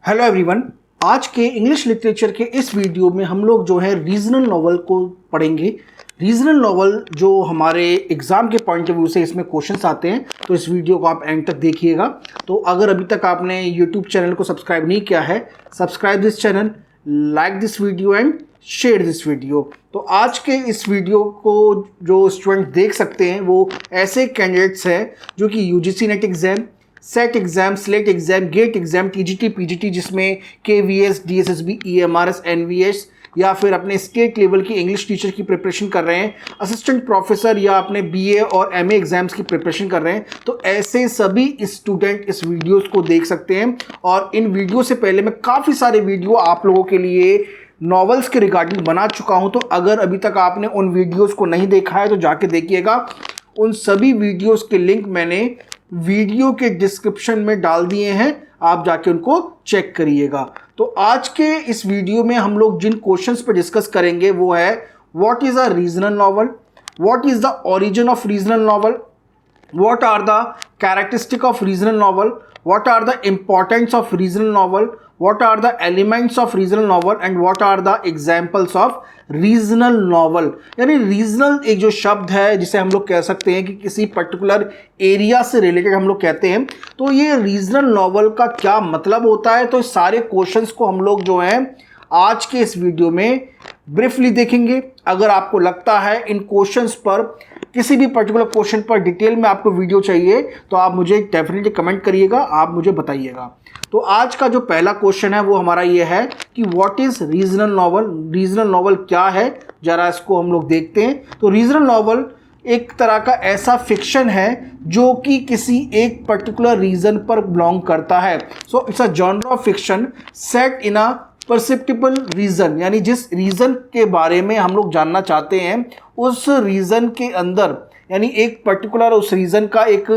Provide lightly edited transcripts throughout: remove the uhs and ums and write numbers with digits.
Hello everyone. आज के English literature के इस वीडियो में हम लोग जो है रीजनल नॉवल को पढ़ेंगे। रीजनल नॉवल जो हमारे एग्जाम के पॉइंट ऑफ व्यू से इसमें क्वेश्चंस आते हैं, तो इस वीडियो को आप एंड तक देखिएगा। तो अगर अभी तक आपने यूट्यूब चैनल को सब्सक्राइब नहीं किया है, subscribe this channel, like this video and share this video. तो आज के इस वीडियो को जो स्टूडेंट देख सकते हैं वो ऐसे कैंडिडेट्स हैं जो कि UGC NET exam, SET exam, SLET exam, GATE exam, TGT, PGT जिसमें केवीएस, डीएसएसबी, ईएमआरएस, एनवीएस या फिर अपने स्टेट लेवल की इंग्लिश टीचर की प्रिपरेशन कर रहे हैं, असिस्टेंट प्रोफेसर या अपने बीए और एमए एग्जाम्स की प्रिपरेशन कर रहे हैं। तो ऐसे सभी स्टूडेंट इस वीडियोस को देख सकते हैं। और इन वीडियो से पहले मैं काफ़ी सारे वीडियो आप लोगों के लिए नॉवेल्स के रिगार्डिंग बना चुका हूं। तो अगर अभी तक आपने उन वीडियोस को नहीं देखा है तो जाके देखिएगा। उन सभी वीडियोस के लिंक मैंने वीडियो के डिस्क्रिप्शन में डाल दिए हैं, आप जाके उनको चेक करिएगा। तो आज के इस वीडियो में हम लोग जिन क्वेश्चंस पर डिस्कस करेंगे वो है what is a regional novel, what is the origin of regional novel, what are the characteristic of regional novel, what are the importance of regional novel, what are the elements of regional novel and what are the examples of regional novel। यानी regional एक जो शब्द है जिसे हम लोग कह सकते हैं कि किसी पर्टिकुलर एरिया से रिलेटेड हम लोग कहते हैं। तो ये रीजनल नॉवल का क्या मतलब होता है, तो इस सारे क्वेश्चंस को हम लोग जो है आज के इस वीडियो में ब्रीफली देखेंगे। अगर आपको लगता है इन क्वेश्चंस पर, किसी भी पर्टिकुलर क्वेश्चन पर डिटेल में आपको वीडियो चाहिए तो आप मुझे डेफिनेटली कमेंट करिएगा, आप मुझे बताइएगा। तो आज का जो पहला क्वेश्चन है वो हमारा ये है कि what is regional novel. Regional novel क्या है, जरा इसको हम लोग देखते हैं। तो रीजनल नॉवल एक तरह का ऐसा फिक्शन है जो कि किसी एक पर्टिकुलर रीजन पर बिलोंग करता है। So it's a genre of fiction set in a perceptible region, यानी जिस रीजन के बारे में हम लोग जानना चाहते हैं उस रीजन के अंदर, यानी एक पर्टिकुलर उस रीजन का एक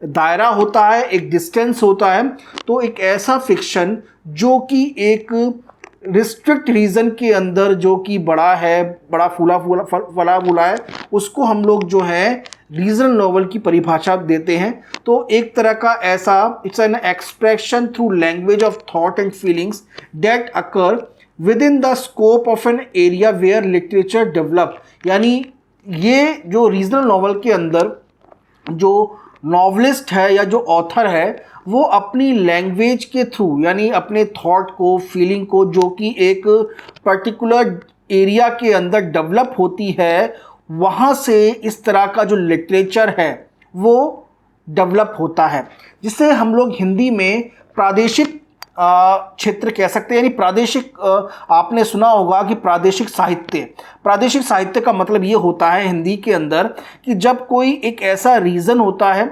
दायरा होता है, एक डिस्टेंस होता है। तो एक ऐसा फिक्शन जो कि एक रिस्ट्रिक्ट रीजन के अंदर जो कि बड़ा है, बड़ा फूला फूला है, उसको हम लोग जो है रीजनल नॉवल की परिभाषा देते हैं। तो एक तरह का ऐसा it's an expression through language of thought and feelings that occur within the scope of an area where literature develop. यानी ये जो रीजनल नॉवल के अंदर जो नॉवलिस्ट है या जो ऑथर है वो अपनी लैंग्वेज के थ्रू, यानी अपने थॉट को, फीलिंग को, जो कि एक पर्टिकुलर एरिया के अंदर डेवलप होती है, वहाँ से इस तरह का जो लिटरेचर है वो डेवलप होता है, जिसे हम लोग हिंदी में प्रादेशिक क्षेत्र कह सकते हैं। यानी प्रादेशिक, आपने सुना होगा कि प्रादेशिक साहित्य, प्रादेशिक साहित्य का मतलब ये होता है हिंदी के अंदर कि जब कोई एक ऐसा रीजन होता है,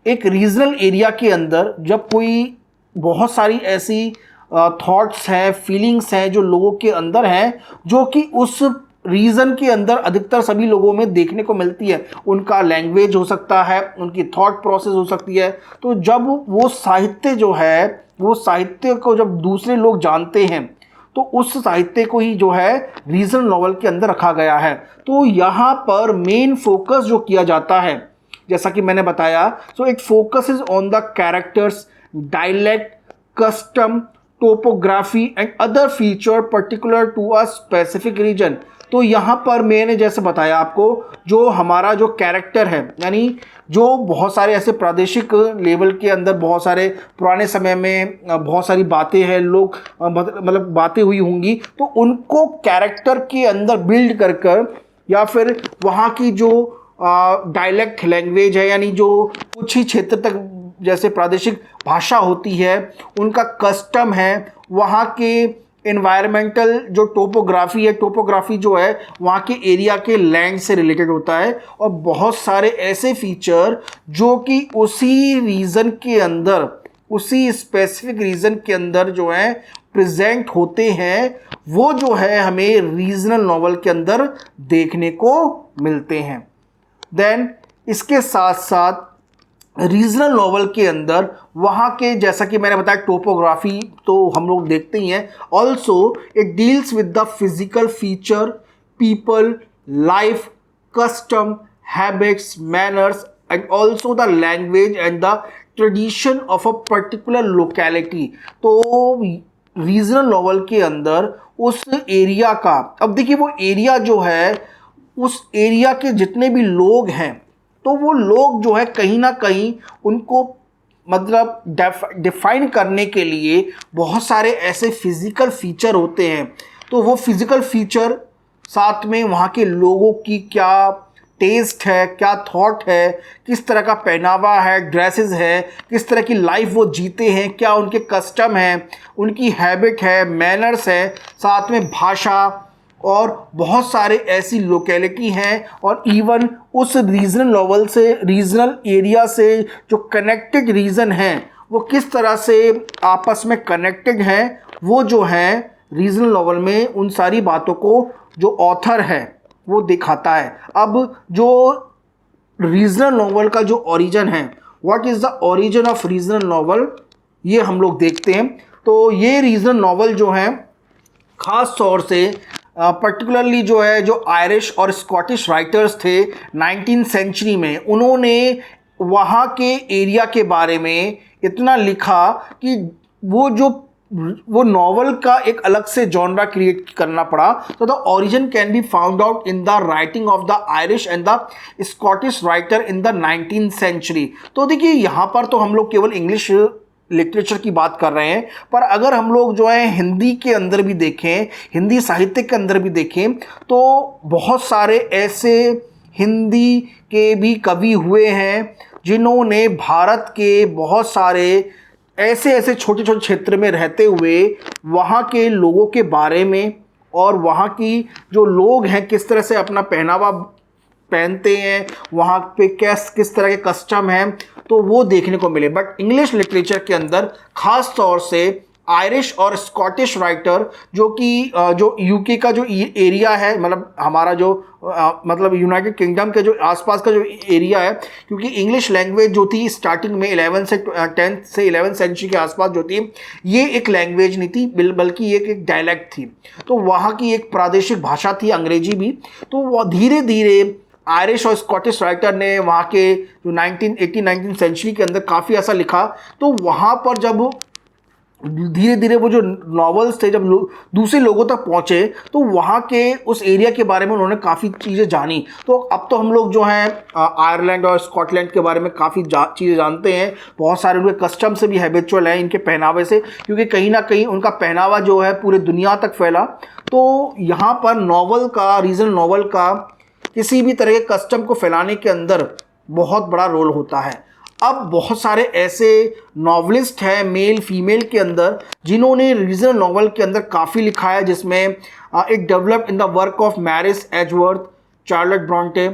एक रीजनल एरिया के अंदर, जब कोई बहुत सारी ऐसी थॉट्स हैं, फीलिंग्स हैं जो लोगों के अंदर हैं, जो कि उस रीजन के अंदर अधिकतर सभी लोगों में देखने को मिलती है। उनका लैंग्वेज हो सकता है, उनकी थॉट प्रोसेस हो सकती है। तो जब वो साहित्य जो है, वो साहित्य को जब दूसरे लोग जानते हैं तो उस साहित्य को ही जो है रीजनल नॉवल के अंदर रखा गया है। तो यहाँ पर मेन फोकस जो किया जाता है, जैसा कि मैंने बताया, so it focuses on the characters, dialect, custom, topography and other feature particular to a specific region. तो यहाँ पर मैंने जैसे बताया आपको, जो हमारा जो कैरेक्टर है, यानी जो बहुत सारे ऐसे प्रादेशिक लेवल के अंदर बहुत सारे पुराने समय में बहुत सारी बातें हैं, लोग मतलब बातें हुई होंगी, तो उनको कैरेक्टर के अंदर बिल्ड कर कर, या फिर वहाँ की जो डायलेक्ट लैंग्वेज है, यानी जो कुछ ही क्षेत्र तक जैसे प्रादेशिक भाषा होती है, उनका कस्टम है, वहाँ के एनवायरमेंटल जो टोपोग्राफी है, टोपोग्राफी जो है वहाँ के एरिया के लैंड से रिलेटेड होता है, और बहुत सारे ऐसे फीचर जो कि उसी रीजन के अंदर, उसी स्पेसिफिक रीजन के अंदर जो है प्रेजेंट होते हैं, वो जो है हमें रीजनल नॉवल के अंदर देखने को मिलते हैं। देन इसके साथ साथ रीजनल नॉवल के अंदर वहाँ के, जैसा कि मैंने बताया, टोपोग्राफी तो हम लोग देखते ही हैं। Also it deals with the physical feature, people, life, custom, habits, manners and also the language and the tradition of a particular locality. तो रीजनल नॉवल के अंदर उस एरिया का, अब देखिए वो एरिया जो है, उस एरिया के जितने भी लोग हैं, तो वो लोग जो है कहीं ना कहीं उनको मतलब डिफाइन करने के लिए बहुत सारे ऐसे फिजिकल फीचर होते हैं। तो वो फिजिकल फीचर, साथ में वहाँ के लोगों की क्या टेस्ट है, क्या थॉट है, किस तरह का पहनावा है, ड्रेसेस है, किस तरह की लाइफ वो जीते हैं, क्या उनके कस्टम हैं, उनकी हैबिट है, मैनर्स है, साथ में भाषा, और बहुत सारे ऐसी लोकेलिटी हैं, और इवन उस रीजनल नॉवल से, रीजनल एरिया से जो कनेक्टेड रीजन हैं वो किस तरह से आपस में कनेक्टेड हैं, वो जो है रीजनल नॉवल में उन सारी बातों को जो ऑथर है वो दिखाता है। अब जो रीजनल नॉवल का जो ओरिजिन है, what is the origin of regional novel, ये हम लोग देखते हैं। तो ये रीजनल नॉवल जो है ख़ास तौर से पर्टिकुलरली जो है, जो आयरिश और स्कॉटिश राइटर्स थे 19th सेंचुरी में, उन्होंने वहाँ के एरिया के बारे में इतना लिखा कि वो नॉवल का एक अलग से जॉनरा क्रिएट करना पड़ा। तो the origin can be found out in the writing of the Irish and the Scottish writer in the 19th century. तो देखिए यहाँ पर तो हम लोग केवल इंग्लिश लिटरेचर की बात कर रहे हैं, पर अगर हम लोग जो है हिंदी के अंदर भी देखें, हिंदी साहित्य के अंदर भी देखें, तो बहुत सारे ऐसे हिंदी के भी कवि हुए हैं जिन्होंने भारत के बहुत सारे ऐसे छोटे छोटे क्षेत्र में रहते हुए वहाँ के लोगों के बारे में, और वहाँ की जो लोग हैं किस तरह से अपना पहनावा पहनते हैं, वहाँ पे किस तरह के कस्टम हैं, तो वो देखने को मिले। बट इंग्लिश लिटरेचर के अंदर ख़ास तौर से आयरिश और स्कॉटिश राइटर, जो कि जो यूके का जो एरिया है, मतलब हमारा जो मतलब यूनाइटेड किंगडम के जो आसपास का जो एरिया है, क्योंकि इंग्लिश लैंग्वेज जो थी स्टार्टिंग में 11 से 10th से 11th सेंचुरी के आसपास जो थी, ये एक लैंग्वेज नहीं थी, बल्कि ये एक डायलैक्ट थी। तो वहाँ की एक प्रादेशिक भाषा थी अंग्रेजी भी। तो वो धीरे धीरे आयरिश और स्कॉटिश राइटर ने वहाँ के जो 19th सेंचुरी के अंदर काफ़ी ऐसा लिखा। तो वहाँ पर जब धीरे धीरे वो जो नॉवेल्स थे जब दूसरे लोगों तक पहुँचे, तो वहाँ के उस एरिया के बारे में उन्होंने काफ़ी चीज़ें जानी। तो अब तो हम लोग जो हैं आयरलैंड और स्कॉटलैंड के बारे में काफ़ी चीज़ें जानते हैं। बहुत सारे उनके कस्टम से भी हैबिचुअल हैं, इनके पहनावे से, क्योंकि कहीं ना कहीं उनका पहनावा जो है पूरे दुनिया तक फैला। तो यहाँ पर नॉवल का, रीजनल नॉवल का किसी भी तरह के कस्टम को फैलाने के अंदर बहुत बड़ा रोल होता है। अब बहुत सारे ऐसे नॉवलिस्ट हैं मेल फीमेल के अंदर जिन्होंने रीजनल नॉवल के अंदर काफ़ी लिखा है, जिसमें it developed in the work of Maris Edgeworth, Charlotte Bronte,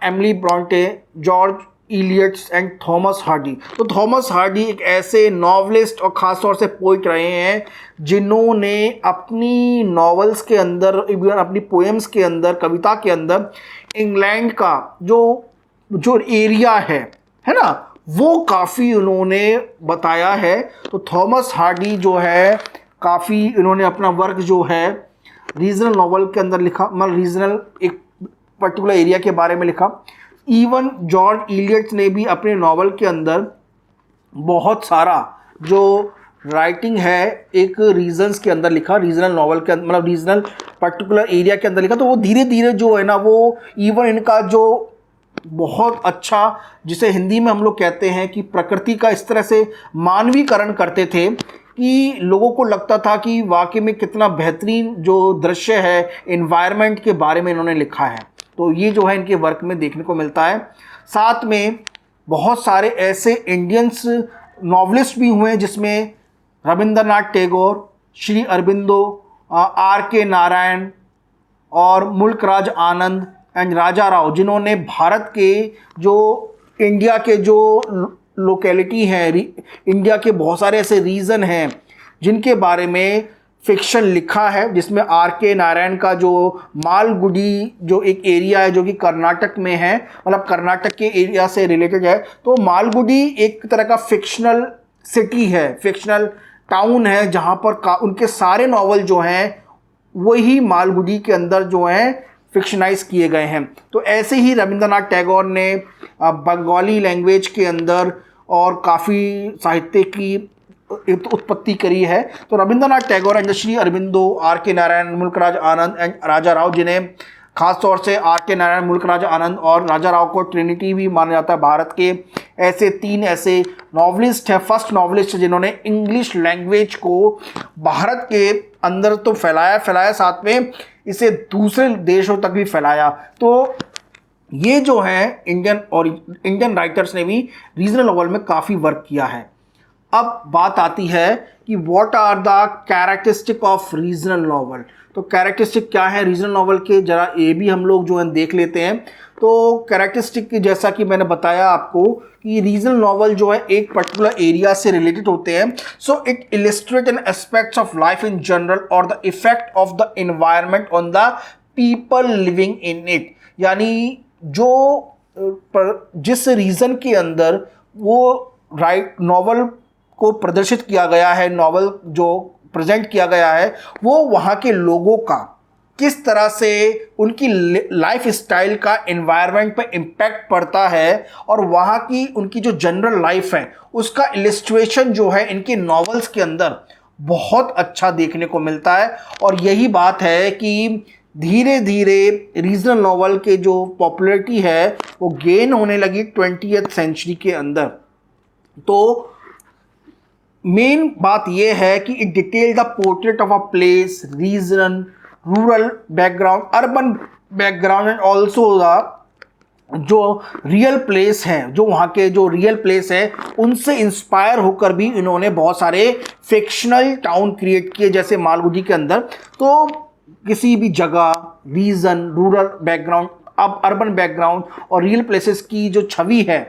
Emily Bronte, George Eliot's and Thomas Hardy. तो थॉमस हार्डी एक ऐसे नॉवलिस्ट और ख़ास तौर से पोइट रहे हैं जिन्होंने अपनी नॉवेल्स के अंदर, इवन अपनी पोएम्स के अंदर, कविता के अंदर इंग्लैंड का जो एरिया है ना, वो काफ़ी उन्होंने बताया है। तो थॉमस हार्डी जो है काफ़ी इन्होंने अपना वर्क जो है रीजनल नॉवल के अंदर लिखा, मतलब रीजनल एक पर्टिकुलर एरिया के बारे में लिखा। इवन जॉर्ज इलियट ने भी अपने नॉवल के अंदर बहुत सारा जो राइटिंग है एक रीजन्स के अंदर लिखा, रीजनल नॉवल के अंदर, मतलब रीजनल पर्टिकुलर एरिया के अंदर लिखा। तो वो धीरे धीरे जो है ना, वो इवन इनका जो बहुत अच्छा, जिसे हिंदी में हम लोग कहते हैं कि प्रकृति का इस तरह से मानवीकरण करते थे कि लोगों को लगता था कि वाकई में कितना बेहतरीन जो दृश्य है, एनवायरनमेंट के बारे में इन्होंने लिखा है। तो ये जो है इनके वर्क में देखने को मिलता है। साथ में बहुत सारे ऐसे इंडियंस नॉवलिस्ट भी हुए हैं, जिसमें रविंद्रनाथ टैगोर, श्री अरबिंदो, R.K. नारायण और मुल्कराज आनंद एंड राजा राव, जिन्होंने भारत के जो इंडिया के जो लोकेलिटी हैं, इंडिया के बहुत सारे ऐसे रीजन हैं जिनके बारे में फिक्शन लिखा है, जिसमें R.K. नारायण का जो मालगुडी जो एक एरिया है जो कि कर्नाटक में है, मतलब कर्नाटक के एरिया से रिलेटेड है। तो मालगुडी एक तरह का फिक्शनल सिटी है, फिक्शनल टाउन है, जहाँ पर उनके सारे नॉवल जो हैं वही मालगुडी के अंदर जो हैं फिक्शनाइज किए गए हैं। तो ऐसे ही रविंद्रनाथ टैगोर ने बंगाली लैंग्वेज के अंदर और काफ़ी साहित्य की उत्पत्ति करी है। तो रविंद्रनाथ टैगोर एंड श्री अरविंदो, आर के नारायण, मुल्कराज आनंद एंड राजा राव, जिन्हें खास तौर से आर के नारायण, मुल्कराज आनंद और राजा राव को ट्रिनिटी भी माना जाता है भारत के, ऐसे 3 ऐसे नॉवलिस्ट हैं, फर्स्ट नॉवलिस्ट जिन्होंने इंग्लिश लैंग्वेज को भारत के अंदर तो फैलाया साथ में इसे दूसरे देशों तक भी फैलाया। तो ये जो है इंडियन राइटर्स ने भी रीजनल नॉवल में काफ़ी वर्क किया है। अब बात आती है कि what are the characteristic of regional novel. तो कैरेक्टरिस्टिक क्या है रीजनल नॉवल के, जरा ये भी हम लोग जो है देख लेते हैं। तो कैरेक्टरिस्टिक जैसा कि मैंने बताया आपको कि रीजनल नॉवल जो है एक पर्टिकुलर एरिया से रिलेटेड होते हैं। So it illustrate an aspects of life in general और the effect of the environment on the people living in it. यानी जो जिस रीजन के अंदर वो नॉवल को प्रदर्शित किया गया है, नॉवल जो प्रेजेंट किया गया है, वो वहाँ के लोगों का किस तरह से उनकी लाइफ स्टाइल का एनवायरनमेंट पे इम्पैक्ट पड़ता है और वहाँ की उनकी जो जनरल लाइफ है उसका इलिस्ट्रेशन जो है इनके नॉवेल्स के अंदर बहुत अच्छा देखने को मिलता है। और यही बात है कि धीरे धीरे रीजनल नॉवल के जो पॉपुलैरिटी है वो गेन होने लगी 20th सेंचुरी के अंदर। तो मेन बात यह है कि it detail the portrait of a place, region, rural background, urban background and also the जो रियल प्लेस है, जो वहाँ के जो रियल प्लेस है उनसे इंस्पायर होकर भी इन्होंने बहुत सारे फिक्शनल टाउन क्रिएट किए, जैसे मालगुडी के अंदर। तो किसी भी जगह, रीजन, रूरल बैकग्राउंड, अब अर्बन बैकग्राउंड और रियल प्लेसेस की जो छवि है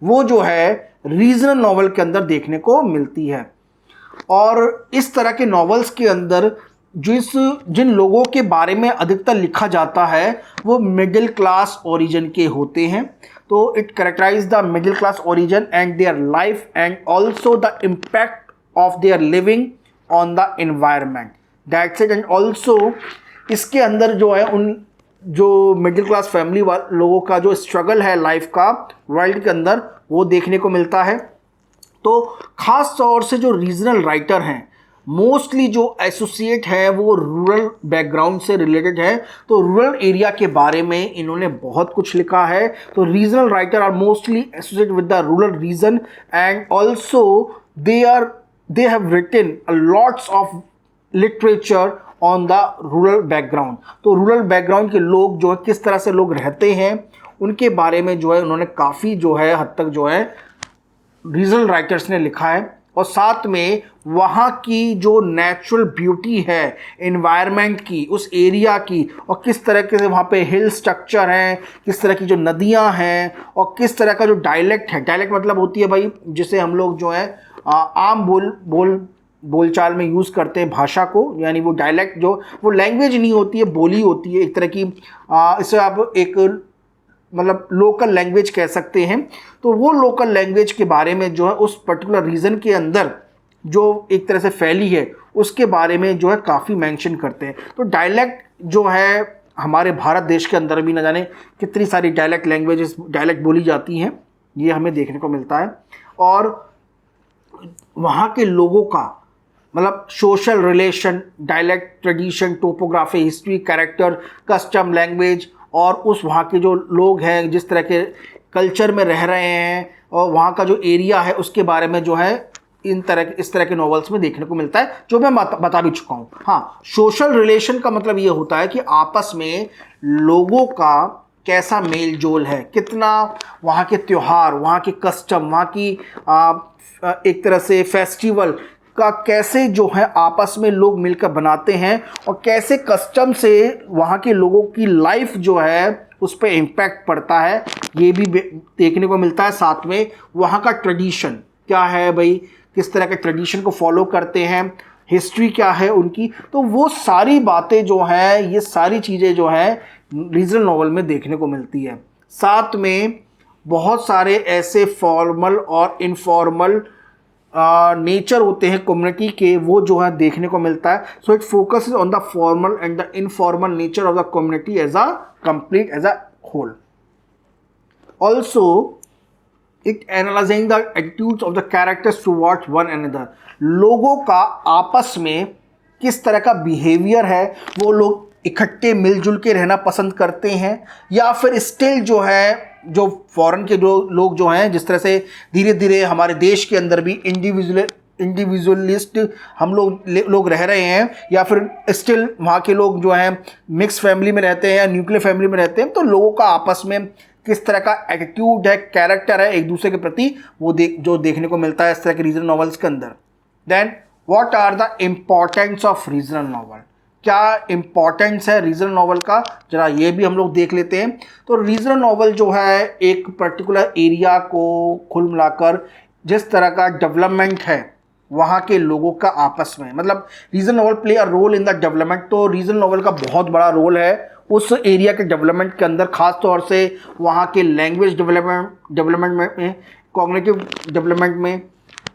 वो जो है रीजनल नॉवल के अंदर देखने को मिलती है। और इस तरह के नॉवेल्स के अंदर जिन लोगों के बारे में अधिकतर लिखा जाता है वो मिडिल क्लास ओरिजिन के होते हैं। तो it characterize the middle class origin and their life and also the impact of their living on the environment, that's it. And also इसके अंदर जो है उन जो मिडिल क्लास फैमिली लोगों का जो स्ट्रगल है लाइफ का वर्ल्ड के अंदर वो देखने को मिलता है। तो ख़ास तौर से जो रीजनल राइटर हैं मोस्टली जो एसोसिएट है वो रूरल बैकग्राउंड से रिलेटेड है। तो रूरल एरिया के बारे में इन्होंने बहुत कुछ लिखा है। तो regional writer are mostly associate with the rural region and also they have written lots of literature on the rural background. तो रूरल बैकग्राउंड के लोग जो है किस तरह से लोग रहते हैं उनके बारे में जो है उन्होंने काफ़ी जो है हद तक जो है रीजनल राइटर्स ने लिखा है। और साथ में वहाँ की जो नेचुरल ब्यूटी है एनवायरनमेंट की, उस एरिया की, और किस तरह के वहाँ पे हिल स्ट्रक्चर हैं, किस तरह की जो नदियाँ हैं और किस तरह का जो डायलेक्ट है। डायलेक्ट मतलब होती है भाई जिसे हम लोग जो है आम बोलचाल में यूज़ करते हैं भाषा को, यानी वो डायलेक्ट जो वो लैंग्वेज नहीं होती है, बोली होती है एक तरह की। इसे आप एक मतलब लोकल लैंग्वेज कह सकते हैं। तो वो लोकल लैंग्वेज के बारे में जो है उस पर्टिकुलर रीजन के अंदर जो एक तरह से फैली है उसके बारे में जो है काफ़ी मेंशन करते हैं। तो डायलेक्ट जो है हमारे भारत देश के अंदर भी न जाने कितनी सारी डायलेक्ट बोली जाती हैं, ये हमें देखने को मिलता है। और वहाँ के लोगों का मतलब social relation, dialect, tradition, topography, history, character, custom, language और उस वहाँ के जो लोग हैं जिस तरह के कल्चर में रह रहे हैं और वहाँ का जो एरिया है उसके बारे में जो है इस तरह के नॉवेल्स में देखने को मिलता है, जो मैं बता भी चुका हूँ। हाँ, सोशल रिलेशन का मतलब ये होता है कि आपस में लोगों का कैसा मेल जोल है, कितना वहाँ के त्यौहार, वहाँ के कस्टम, वहाँ की एक तरह से फेस्टिवल का कैसे जो है आपस में लोग मिलकर बनाते हैं और कैसे कस्टम से वहाँ के लोगों की लाइफ जो है उस पर इम्पैक्ट पड़ता है, ये भी देखने को मिलता है। साथ में वहाँ का ट्रेडिशन क्या है भाई, किस तरह के ट्रेडिशन को फॉलो करते हैं, हिस्ट्री क्या है उनकी, तो वो सारी बातें जो हैं, ये सारी चीज़ें जो हैं रीजनल नॉवल में देखने को मिलती है। साथ में बहुत सारे ऐसे फॉर्मल और इनफॉर्मल नेचर होते हैं कम्युनिटी के, वो जो है देखने को मिलता है। So it focuses on the formal and the informal nature of the community as a complete as a whole. Also it analysing the attitudes of the characters towards one another. लोगों का आपस में किस तरह का बिहेवियर है, वो लोग इकट्ठे मिलजुल के रहना पसंद करते हैं या फिर स्टिल जो है जो फॉरेन के जो लोग जो हैं, जिस तरह से धीरे धीरे हमारे देश के अंदर भी इंडिविजुअलिस्ट हम लोग रह रहे हैं, या फिर स्टिल वहाँ के लोग जो हैं मिक्स फैमिली में रहते हैं या न्यूक्लियर फैमिली में रहते हैं। तो लोगों का आपस में किस तरह का एटीट्यूड है, कैरेक्टर है एक दूसरे के प्रति, वो जो देखने को मिलता है इस तरह के रीजनल नॉवेल्स के अंदर। Then what are the importance of regional novel, क्या इम्पॉर्टेंस है रीजनल नॉवल का, जरा ये भी हम लोग देख लेते हैं। तो रीजनल नॉवल जो है एक पर्टिकुलर एरिया को कुल मिलाकर जिस तरह का डेवलपमेंट है वहाँ के लोगों का आपस में, मतलब regional novel play a role in the development. तो रीजनल नॉवल का बहुत बड़ा रोल है उस एरिया के डेवलपमेंट के अंदर, खास तौर से वहाँ के लैंग्वेज डेवलपमेंट में, कॉग्निटिव डेवलपमेंट में,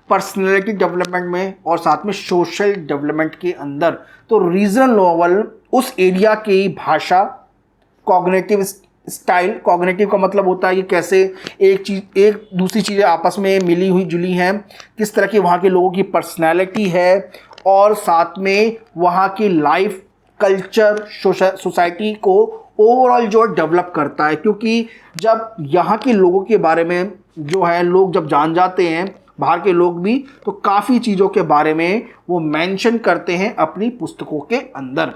पर्सनैलिटी डेवलपमेंट में और साथ में सोशल डेवलपमेंट के अंदर। तो रीजनल नॉवल उस एरिया की भाषा, कॉग्निटिव स्टाइल, कॉग्निटिव का मतलब होता है कि कैसे एक दूसरी चीज़ें आपस में मिली हुई जुली हैं, किस तरह की वहाँ के लोगों की पर्सनैलिटी है, और साथ में वहाँ की लाइफ, कल्चर, सोसाइटी को ओवरऑल जो डेवलप करता है। क्योंकि जब यहाँ के लोगों के बारे में जो है लोग जब जान जाते हैं, बाहर के लोग भी, तो काफ़ी चीज़ों के बारे में वो मेंशन करते हैं अपनी पुस्तकों के अंदर।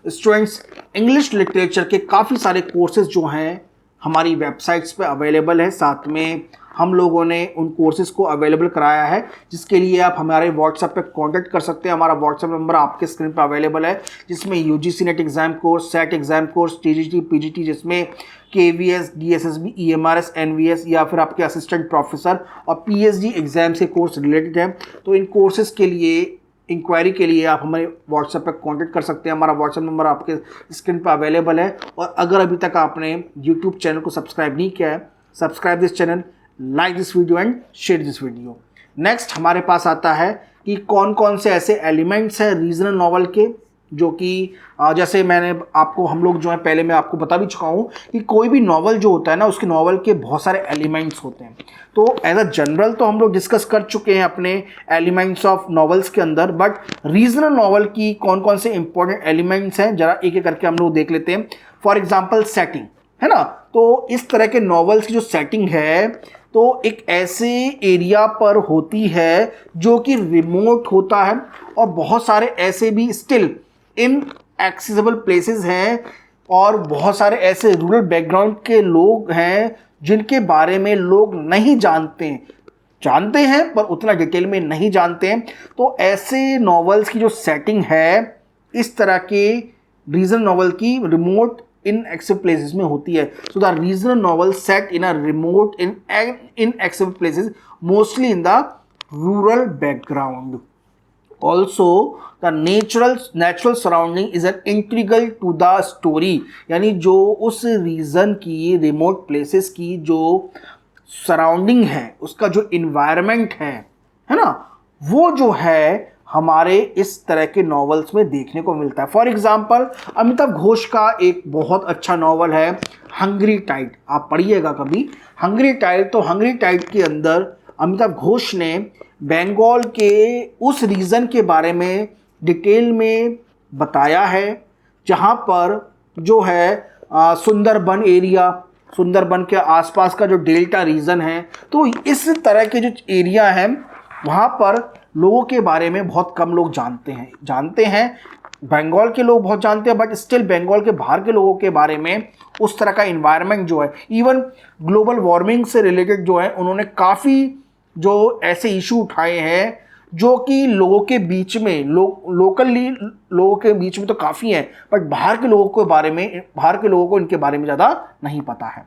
स्टूडेंट्स, इंग्लिश लिटरेचर के काफ़ी सारे कोर्सेज जो हैं हमारी वेबसाइट्स पे अवेलेबल है, साथ में हम लोगों ने उन कोर्सेज़ को अवेलेबल कराया है, जिसके लिए आप हमारे व्हाट्सएप पे कांटेक्ट कर सकते हैं। हमारा व्हाट्सएप नंबर आपके स्क्रीन पर अवेलेबल है, जिसमें UGC net exam course, set exam course, TGT, PGT, जिसमें केवीएस, डीएसएसबी, ईएमआरएस, एनवीएस या फिर आपके असिस्टेंट प्रोफेसर और पीएचडी एग्ज़ाम से कोर्स रिलेटेड है। तो इन कोर्सेज़ के लिए इंक्वायरी के लिए आप हमारे व्हाट्सएप पर कांटेक्ट कर सकते हैं। हमारा व्हाट्सएप नंबर आपके स्क्रीन पर अवेलेबल है। और अगर अभी तक आपने यूट्यूब चैनल को सब्सक्राइब नहीं किया है, subscribe this channel, like this video and share this video. Next हमारे पास आता है कि कौन कौन से ऐसे एलिमेंट्स हैं रीजनल नॉवल के, जो कि जैसे मैंने आपको, हम लोग जो है पहले मैं आपको बता भी चुका हूँ कि कोई भी नॉवल जो होता है ना, उसके नॉवल के बहुत सारे एलिमेंट्स होते हैं। तो एज अ जनरल तो हम लोग डिस्कस कर चुके हैं अपने एलिमेंट्स ऑफ नॉवेल्स के अंदर, बट रीजनल नॉवल की कौन कौन से इंपॉर्टेंट एलिमेंट्स हैं जरा एक एक करके हम लोग देख लेते हैं। फॉर एग्जाम्पल सेटिंग, है ना। तो इस तरह के नॉवेल्स की जो सेटिंग है, तो एक ऐसे एरिया पर होती है जो कि रिमोट होता है, और बहुत सारे ऐसे भी स्टिल इनएक्सेसिबल प्लेसेस हैं, और बहुत सारे ऐसे रूरल बैकग्राउंड के लोग हैं जिनके बारे में लोग नहीं जानते हैं पर उतना डिटेल में नहीं जानते हैं। तो ऐसे नॉवेल्स की जो सेटिंग है इस तरह के रीजनल नॉवल की रिमोट इनएक्सेसिबल प्लेसेस में होती है। So the regional novel set in a remote inaccessible places, mostly in the rural background. Also, the natural surrounding is an integral to the story, यानी जो उस रीजन की, remote places की जो surrounding है, उसका जो इन्वायरमेंट है ना, वो जो है हमारे इस तरह के नॉवेल्स में देखने को मिलता है। फॉर एग्जाम्पल, अमिताभ घोष का एक बहुत अच्छा नॉवल है हंग्री टाइड, आप पढ़िएगा कभी हंग्री टाइड। तो हंग्री टाइड के अंदर अमिताभ घोष ने बंगाल के उस रीजन के बारे में डिटेल में बताया है, जहाँ पर जो है सुंदरबन एरिया, सुंदरबन के आसपास का जो डेल्टा रीजन है, तो इस तरह के जो एरिया हैं वहाँ पर लोगों के बारे में बहुत कम लोग जानते हैं। बंगाल के लोग बहुत जानते हैं, बट स्टिल बंगाल के बाहर के लोगों के बारे में उस तरह का इन्वायरमेंट जो है, इवन ग्लोबल वार्मिंग से रिलेटेड जो है, उन्होंने काफ़ी जो ऐसे इशू उठाए हैं जो कि लोगों के बीच में, लोकली लोगों के बीच में तो काफ़ी हैं, बट बाहर के लोगों को इनके बारे में ज़्यादा नहीं पता है।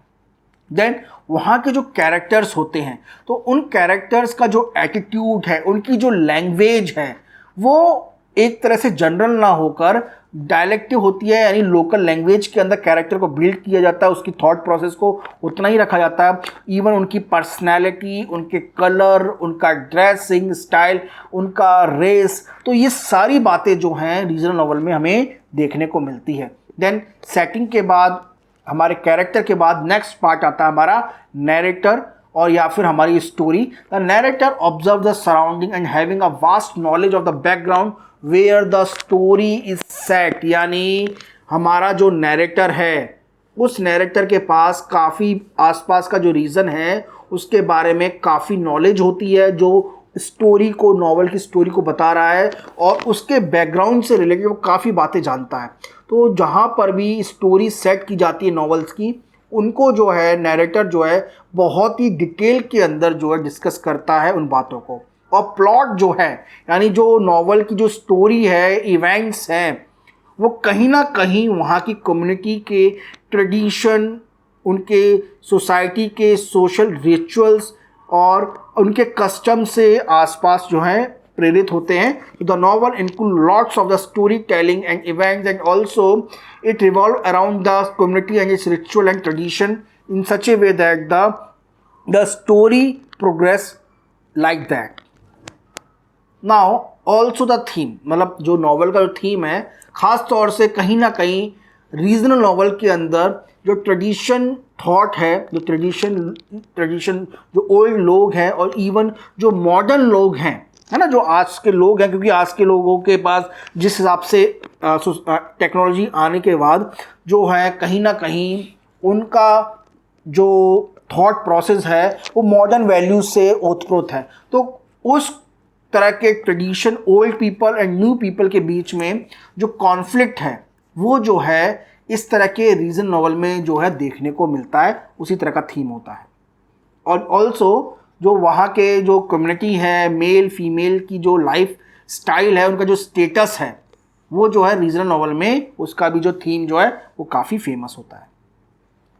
देन वहाँ के जो कैरेक्टर्स होते हैं, तो उन कैरेक्टर्स का जो एटीट्यूड है, उनकी जो लैंग्वेज है, वो एक तरह से जनरल ना होकर डायलेक्टिव होती है, यानी लोकल लैंग्वेज के अंदर कैरेक्टर को बिल्ड किया जाता है, उसकी थॉट प्रोसेस को उतना ही रखा जाता है। इवन उनकी पर्सनैलिटी, उनके कलर, उनका ड्रेसिंग स्टाइल, उनका रेस, तो ये सारी बातें जो हैं रीजनल नॉवल में हमें देखने को मिलती है। देन सेटिंग के बाद, हमारे कैरेक्टर के बाद नेक्स्ट पार्ट आता है हमारा नैरेटर, और या फिर हमारी story. The narrator observe the surrounding and having a vast knowledge of the background where the story is set, यानी हमारा जो नैरेटर है उस नैरेटर के पास काफ़ी आसपास का जो रीज़न है उसके बारे में काफ़ी नॉलेज होती है, जो स्टोरी को, नॉवल की स्टोरी को बता रहा है और उसके बैकग्राउंड से रिलेटेड वो काफ़ी बातें जानता है। तो जहाँ पर भी स्टोरी सेट की जाती है नॉवेल्स की, उनको जो है नैरेटर जो है बहुत ही डिटेल के अंदर जो है डिस्कस करता है उन बातों को। और प्लॉट जो है, यानी जो नॉवल की जो स्टोरी है, इवेंट्स हैं, वो कहीं ना कहीं वहाँ की कम्युनिटी के ट्रेडिशन, उनके सोसाइटी के सोशल रिचुअल्स और उनके कस्टम से आसपास जो हैं प्रेरित होते हैं। The novel include lots of the story telling and events and also it revolve around the community and it's ritual and tradition in such A way that the story progress like that. Now also the theme, मतलब जो novel का जो theme है, ख़ास तौर से कहीं ना कहीं रीजनल नॉवल के अंदर जो ट्रेडिशन थॉट है, जो ट्रेडिशन जो ओल्ड लोग हैं और इवन जो मॉडर्न लोग हैं, है ना, जो आज के लोग हैं, क्योंकि आज के लोगों के पास जिस हिसाब से टेक्नोलॉजी आने के बाद जो है कहीं ना कहीं उनका जो थॉट प्रोसेस है वो मॉडर्न वैल्यूज से ओतप्रोत है। तो उस तरह के tradition, old people and new people के बीच में जो कॉन्फ्लिक्ट है वो जो है इस तरह के रीजन नॉवल में जो है देखने को मिलता है, उसी तरह का थीम होता है। और ऑल्सो जो वहाँ के जो कम्युनिटी है, मेल फीमेल की जो लाइफ स्टाइल है, उनका जो स्टेटस है, वो जो है रीजनल नॉवल में उसका भी जो थीम जो है वो काफ़ी फेमस होता है।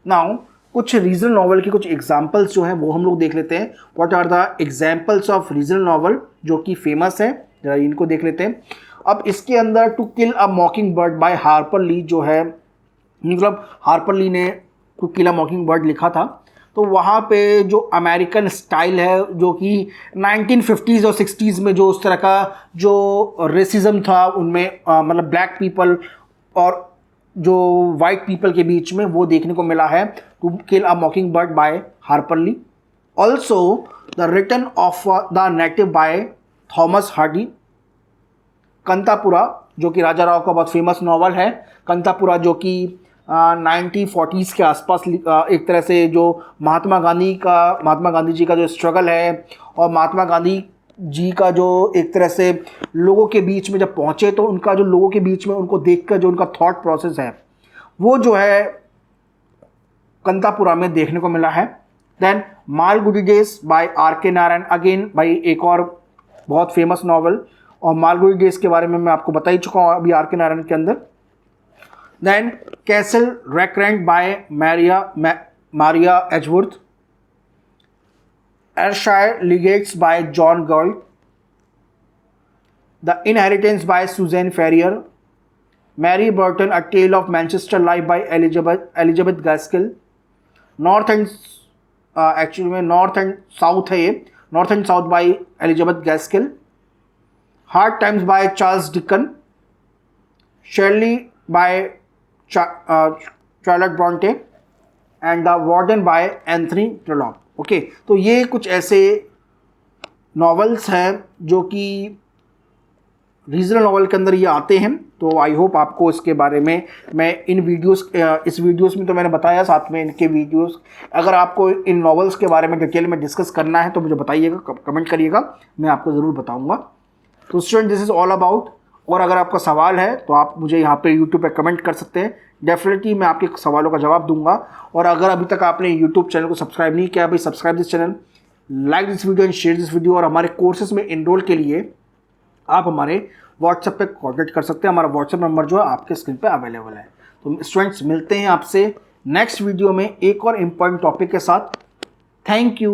नाउ कुछ रीजनल नॉवल की कुछ एग्जाम्पल्स जो हैं वो हम लोग देख लेते हैं। What are the examples of regional novel जो कि फेमस है, जरा इनको देख लेते हैं। अब इसके अंदर to kill a mockingbird by Harper Lee जो है, मतलब हार्पर ली ने टू किल अ मॉकिंग बर्ड लिखा था। तो वहाँ पे जो अमेरिकन स्टाइल है, जो कि 1950s और 60s में जो उस तरह का जो रेसिज्म था उनमें, मतलब ब्लैक पीपल और जो वाइट पीपल के बीच में, वो देखने को मिला है to kill a mockingbird by Harper Lee. Also the return of the native by Thomas Hardy. Kanthapura जो कि राजा राव का बहुत फेमस नॉवल है। कंतापुरा जो कि 1940s के आसपास एक तरह से जो महात्मा गांधी जी का जो स्ट्रगल है और महात्मा गांधी जी का जो एक तरह से लोगों के बीच में जब पहुँचे तो उनका जो लोगों के बीच में उनको देखकर जो उनका थॉट प्रोसेस है वो जो है कंतापुरा में देखने को मिला है। Then Malgudi days by R.K. Narayan, again भाई एक और बहुत फेमस नॉवल, और मालगुडी डेज के बारे में मैं आपको बता ही चुका हूँ अभी R.K. नारायण के अंदर। Then Castle Rackrent by Maria Edgeworth. Ayrshire Legatees by John Galt. The inheritance by Susan Ferrier. Mary Barton a tale of Manchester life by Elizabeth Gaskell. North and actually में नॉर्थ एंड साउथ है ये, north and south by Elizabeth Gaskell. Hard times by Charles Dicken. Shirley by Charlotte Bronte and the warden by Anthony Trollope. Okay, तो ये कुछ ऐसे novels हैं जो कि रीजनल नॉवल के अंदर ये आते हैं। तो आई होप आपको इसके बारे में मैं इस वीडियोस में तो मैंने बताया, साथ में इनके वीडियोस, अगर आपको इन नॉवेल्स के बारे में डिटेल में डिस्कस करना है तो मुझे बताइएगा, कमेंट करिएगा, मैं आपको ज़रूर बताऊँगा। तो student, this is all about. और अगर आपका सवाल है तो आप मुझे यहाँ पे यूट्यूब पे कमेंट कर सकते हैं, डेफिनेटली मैं आपके सवालों का जवाब दूंगा। और अगर अभी तक आपने यूट्यूब चैनल को सब्सक्राइब नहीं किया, भाई subscribe this channel, like this video and share this video. और हमारे कोर्सेज में इनरोल के लिए आप हमारे व्हाट्सएप पे कॉन्टैक्ट कर सकते हैं। हमारा व्हाट्सएप नंबर जो है आपके स्क्रीन पे अवेलेबल है। तो स्टूडेंट्स, मिलते हैं आपसे नेक्स्ट वीडियो में एक और इम्पोर्टेंट टॉपिक के साथ। Thank you.